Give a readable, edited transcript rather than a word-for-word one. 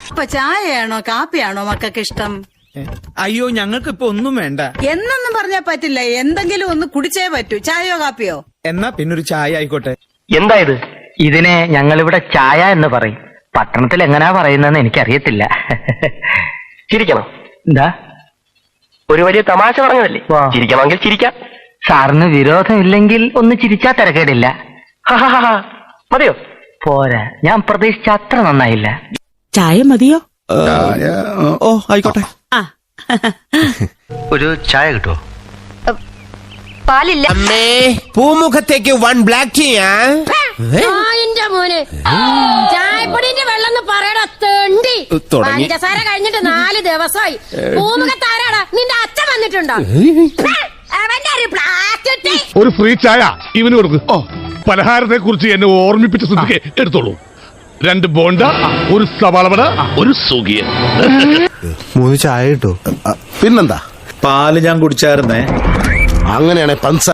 ഇപ്പൊ ചായയാണോ കാപ്പിയാണോ മക്കൾക്ക് ഇഷ്ടം? അയ്യോ ഞങ്ങൾക്ക് ഇപ്പൊ ഒന്നും വേണ്ട. എന്നൊന്നും പറഞ്ഞാ പറ്റില്ല, എന്തെങ്കിലും ഒന്ന് കുടിച്ചേ പറ്റൂ. ചായയോ കാപ്പിയോ? എന്നാ പിന്നൊരു ചായ ആയിക്കോട്ടെ. എന്താ ഇത്? ഇതിനെ ഞങ്ങളിവിടെ ചായ എന്ന് പറയും. പട്ടണത്തിൽ എങ്ങനെയാ പറയുന്നതെന്ന് എനിക്കറിയത്തില്ല. ചിരിക്കണം. എന്താ? ഒരു വലിയ തമാശ പറഞ്ഞതല്ലേ, ചിരിക്കണമെങ്കിൽ ചിരിക്കാം. സാറിന് വിരോധമില്ലെങ്കിൽ ഒന്ന് ചിരിച്ചാ തിരക്കേടില്ല. മതിയോ? പോരാ, ഞാൻ പ്രതീക്ഷിച്ച അത്ര നന്നായില്ല. ചായ മതിയോ? ഓ ആയിക്കോട്ടെ. ഒരു ചായ കിട്ടുമോ? പാലില്ല. അമ്മേ പൂമുഖത്തേക്ക് 1 ബ്ലാക്ക് ടീയാ. എന്റെ മോന് ചായപ്പൊടിന്റെ വെള്ളം പറയടാ തെണ്ടി. പഞ്ചസാര കഴിഞ്ഞിട്ട് 4 ദിവസമായി. പൂമുഖത്താരാടാ? നിന്റെ അച്ഛൻ വന്നിട്ടുണ്ടോ? അവന്റെ ഒരു പ്ലാസ്റ്റിക്. ഒരു ഫ്രീ ചായ ഇവന് കൊടുക്കും. പലഹാരത്തെ കുറിച്ച് എന്നെ ഓർമ്മിപ്പിച്ച സ്ഥിതിക്ക് എടുത്തോളൂ. 2 ബോണ്ട, ഒരു സവാളവട, ഒരു സുഖിയൻ. 3 ചായ കിട്ടോ? പിന്നെന്താ? പാല് ഞാൻ കുടിച്ചായിരുന്നേ. അങ്ങനെയാണെ പഞ്ചസാര